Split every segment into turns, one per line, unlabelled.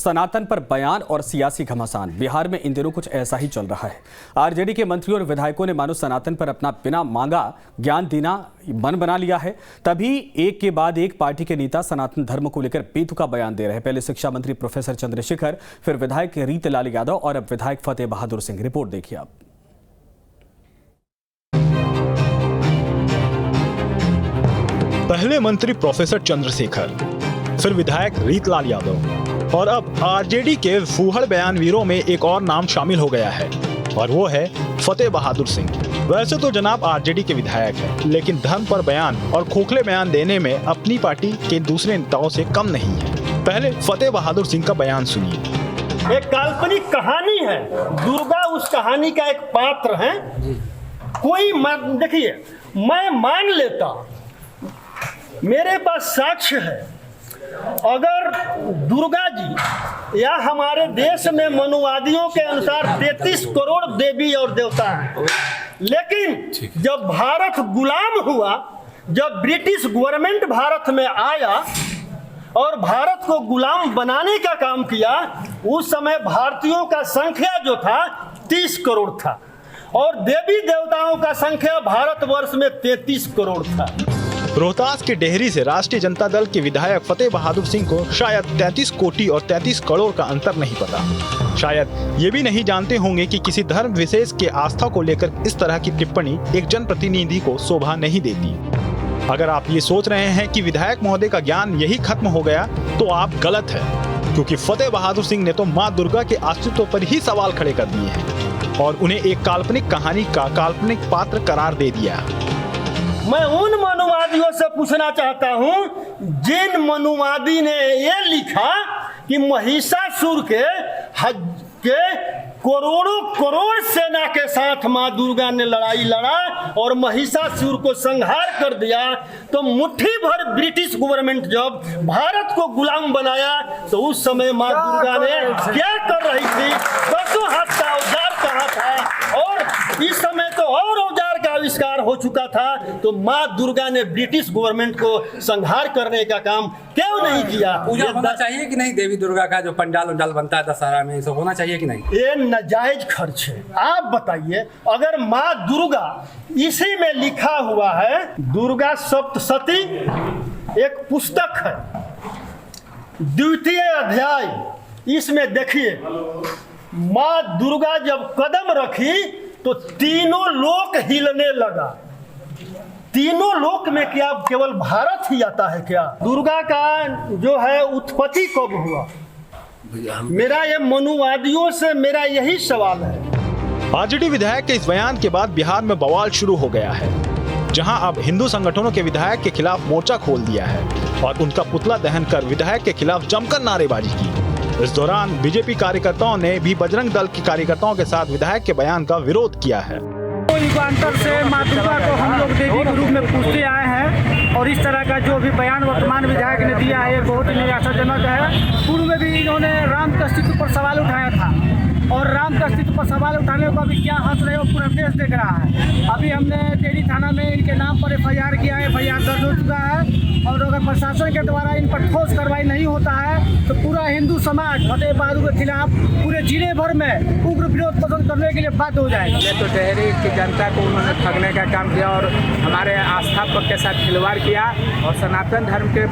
सनातन पर बयान और सियासी घमासान। बिहार में इन दिनों कुछ ऐसा ही चल रहा है। आरजेडी के मंत्रियों और विधायकों ने मानो सनातन पर अपना बिना मांगा ज्ञान देना मन बना लिया है। तभी एक के बाद एक पार्टी के नेता सनातन धर्म को लेकर बेतुका बयान दे रहे हैं। पहले शिक्षा मंत्री प्रोफेसर चंद्रशेखर, फिर विधायक रीतलाल यादव और अब विधायक फतेह बहादुर सिंह। रिपोर्ट देखिए आप।
पहले मंत्री प्रोफेसर चंद्रशेखर, फिर विधायक रीतलाल यादव और अब आरजेडी के फूहड़ बयानवीरों में एक और नाम शामिल हो गया है और वो है फतेह बहादुर सिंह। वैसे तो जनाब आरजेडी के विधायक हैं, लेकिन धर्म पर बयान और खोखले बयान देने में अपनी पार्टी के दूसरे नेताओं से कम नहीं है। पहले फतेह बहादुर सिंह का बयान सुनिए।
एक काल्पनिक कहानी है, दुर्गा उस कहानी का एक पात्र है। कोई देखिए, मैं मान लेता, मेरे पास साक्ष्य है, अगर दुर्गा जी या हमारे देश में मनुवादियों के अनुसार 33 करोड़ देवी और देवता हैं, लेकिन जब भारत गुलाम हुआ, जब ब्रिटिश गवर्नमेंट भारत में आया और भारत को गुलाम बनाने का काम किया, उस समय भारतीयों का संख्या जो था 30 करोड़ था और देवी देवताओं का संख्या भारतवर्ष में 33 करोड़ था।
रोहतास के डेहरी से राष्ट्रीय जनता दल के विधायक फतेह बहादुर सिंह को शायद 33 कोटी और 33 करोड़ का अंतर नहीं पता। शायद ये भी नहीं जानते होंगे कि किसी धर्म विशेष के आस्था को लेकर इस तरह की टिप्पणी एक जनप्रतिनिधि को शोभा नहीं देती। अगर आप ये सोच रहे हैं कि विधायक महोदय का ज्ञान यही खत्म हो गया, तो आप गलत है, क्योंकि फतेह बहादुर सिंह ने तो माँ दुर्गा के अस्तित्व पर ही सवाल खड़े कर दिए हैं और उन्हें एक काल्पनिक कहानी का काल्पनिक पात्र करार दे दिया।
मैं उन मनुवादियों से पूछना चाहता हूं, जिन मनुवादी ने ये लिखा कि महिषासुर के करोड़ों करोड़ सेना के साथ मां दुर्गा ने लड़ाई लड़ा और महिषासुर को संहार कर दिया, तो मुट्ठी भर ब्रिटिश गवर्नमेंट जब भारत को गुलाम बनाया तो उस समय मां दुर्गा ने क्या कर रही थी? 10 हाथ का औजार कहाँ था? और इस समय तो और औजार का आविष्कार हो चुका था, तो मां दुर्गा ने ब्रिटिश गवर्नमेंट को संहार करने का काम क्यों नहीं किया?
पूजा होना चाहिए कि नहीं? देवी दुर्गा का जो पंडाल उंडाल बनता है दशहरा में, सब होना चाहिए कि नहीं?
ये नाजायज खर्च है। आप बताइए, अगर माँ दुर्गा, इसी में लिखा हुआ है, दुर्गा सप्तशती एक पुस्तक है, 2वां अध्याय, इसमें देखिए माँ दुर्गा जब कदम रखी तो तीनों लोक हिलने लगा। तीनों लोक में क्या केवल भारत ही आता है क्या? दुर्गा का जो है उत्पत्ति कब हुआ? मेरा ये मनुवादियों से मेरा यही सवाल है।
आरजेडी विधायक के इस बयान के बाद बिहार में बवाल शुरू हो गया है, जहां अब हिंदू संगठनों के विधायक के खिलाफ मोर्चा खोल दिया है और उनका पुतला दहन कर विधायक के खिलाफ जमकर नारेबाजी की। इस दौरान बीजेपी कार्यकर्ताओं ने भी बजरंग दल के कार्यकर्ताओं के साथ विधायक के बयान का विरोध किया है।
युगांतर से माँ दुर्गा को हम लोग देवी के रूप में पूजते आए हैं और इस तरह का जो भी बयान वर्तमान विधायक ने दिया है, ये बहुत ही निराशाजनक है। पूर्व में भी इन्होंने राम के अस्तित्व पर सवाल उठाया था और राम के अस्तित्व पर सवाल उठाने को अभी क्या हंस रहे हो, पूरा देश देख रहा है। अभी हमने डेहरी थाना में इनके नाम पर FIR किया है, FIR दर्ज हो चुका है और अगर प्रशासन के द्वारा इन पर ठोस कार्रवाई नहीं होता है तो पूरा हिंदू समाज फतेह बहादुर के खिलाफ पूरे जिले भर में उग्र विरोध प्रदर्शन करने के लिए बाध्य हो जाएगा।
ये तो डेहरी की जनता को उन्होंने ठगने का काम किया और हमारे आस्था पर के साथ खिलवाड़ किया और सनातन धर्म के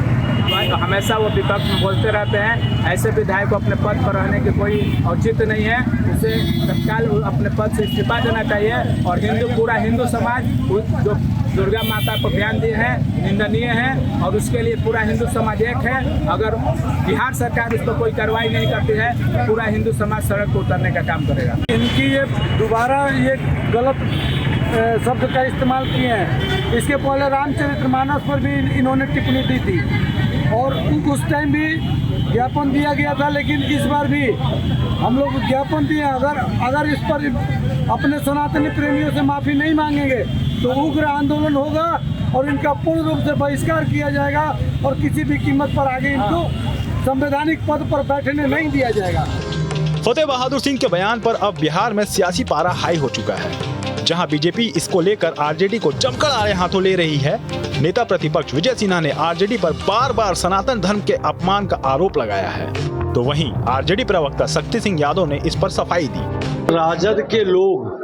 हमेशा वो विपक्ष में बोलते रहते हैं। ऐसे विधायक को अपने पद पर रहने की कोई औचित्य नहीं है, उसे तत्काल अपने पद से इस्तीफा देना चाहिए और पूरा हिंदू समाज जो दुर्गा माता पर ध्यान दिए हैं निंदनीय है और उसके लिए पूरा हिंदू समाज एक है। अगर बिहार सरकार इस पर कोई कार्रवाई नहीं करती है तो पूरा हिंदू समाज सड़क को उतरने का काम करेगा।
इनकी ये दोबारा ये गलत शब्द का इस्तेमाल किए हैं। इसके पहले रामचरितमानस पर भी इन्होंने टिप्पणी दी थी और उस टाइम भी ज्ञापन दिया गया था, लेकिन इस बार भी हम लोग ज्ञापन दिए। अगर इस पर अपने सनातनी प्रेमियों से माफ़ी नहीं मांगेंगे तो उग्र आंदोलन होगा और इनका पूर्ण रूप से बहिष्कार किया जाएगा और किसी भी कीमत पर आगे इनको संवैधानिक पद पर बैठने नहीं दिया जाएगा।
फतेह बहादुर सिंह के बयान पर अब बिहार में सियासी पारा हाई हो चुका है। जहां बीजेपी इसको लेकर आरजेडी को जमकर आड़े हाथों ले रही है, नेता प्रतिपक्ष विजय सिन्हा ने आरजेडी पर बार बार सनातन धर्म के अपमान का आरोप लगाया है। तो वहीं आरजेडी प्रवक्ता शक्ति सिंह यादव ने इस पर सफाई दी।
राजद के लोग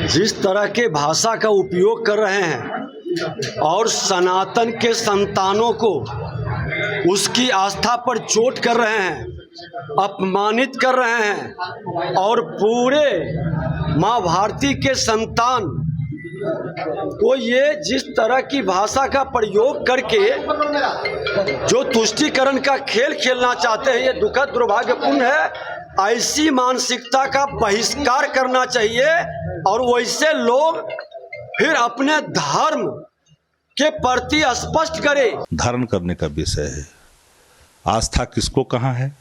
जिस तरह के भाषा का उपयोग कर रहे हैं और सनातन के संतानों को उसकी आस्था पर चोट कर रहे हैं, अपमानित कर रहे हैं और पूरे माँ भारती के संतान को ये जिस तरह की भाषा का प्रयोग करके जो तुष्टीकरण का खेल खेलना चाहते हैं, ये दुखद दुर्भाग्यपूर्ण है। ऐसी मानसिकता का बहिष्कार करना चाहिए और वैसे लोग फिर अपने धर्म के प्रति स्पष्ट करें।
धारण करने का विषय है, आस्था किसको कहाँ है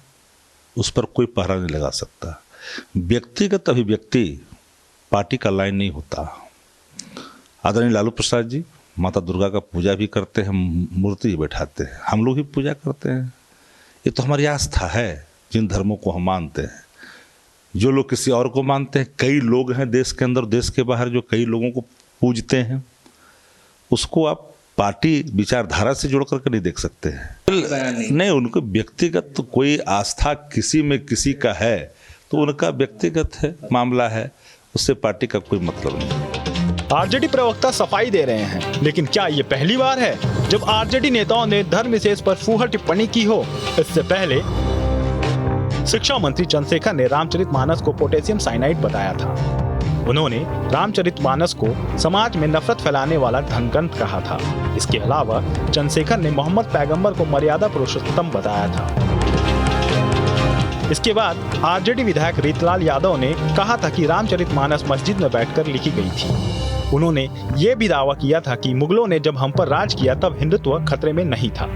उस पर कोई पहरा नहीं लगा सकता। व्यक्तिगत अभिव्यक्ति पार्टी का लाइन नहीं होता। आदरणीय लालू प्रसाद जी माता दुर्गा का पूजा भी करते हैं, मूर्ति भी बैठाते हैं, हम लोग भी पूजा करते हैं। ये तो हमारी आस्था है, जिन धर्मों को हम मानते हैं। जो लोग किसी और को मानते हैं, कई लोग हैं देश के अंदर देश के बाहर जो कई लोगों को पूजते हैं, उसको आप पार्टी विचारधारा से जोड़ करके नहीं देख सकते हैं। नहीं, उनको व्यक्तिगत तो कोई आस्था किसी में किसी का है तो उनका व्यक्तिगत है मामला है, उससे पार्टी का कोई मतलब नहीं।
आरजेडी प्रवक्ता सफाई दे रहे हैं, लेकिन क्या ये पहली बार है जब आरजेडी नेताओं ने धर्म विशेष पर फूहड़ टिप्पणी की हो? इससे पहले शिक्षा मंत्री चंद्रशेखर ने रामचरितमानस को पोटेशियम साइनाइड बताया था। उन्होंने रामचरितमानस को समाज में नफरत फैलाने वाला धनग्रंथ कहा था। इसके अलावा चंद्रशेखर ने मोहम्मद पैगंबर को मर्यादा पुरुषोत्तम बताया था। इसके बाद आरजेडी विधायक रीतलाल यादव ने कहा था कि रामचरितमानस मस्जिद में बैठकर लिखी गई थी। उन्होंने ये भी दावा किया था कि मुगलों ने जब हम पर राज किया तब हिंदुत्व खतरे में नहीं था।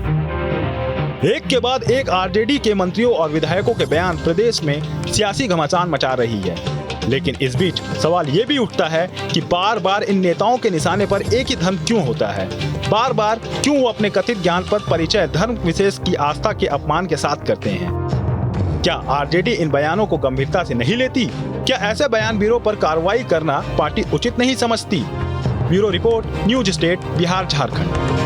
एक के बाद एक आरजेडी के मंत्रियों और विधायकों के बयान प्रदेश में सियासी घमासान मचा रही है। लेकिन इस बीच सवाल ये भी उठता है कि बार बार इन नेताओं के निशाने पर एक ही धर्म क्यों होता है? बार बार क्यों वो अपने कथित ज्ञान पर परिचय धर्म विशेष की आस्था के अपमान के साथ करते हैं? क्या आरजेडी इन बयानों को गंभीरता से नहीं लेती? क्या ऐसे बयानबाजों पर कार्रवाई करना पार्टी उचित नहीं समझती? Bureau report, news state, Bihar Jharkhand.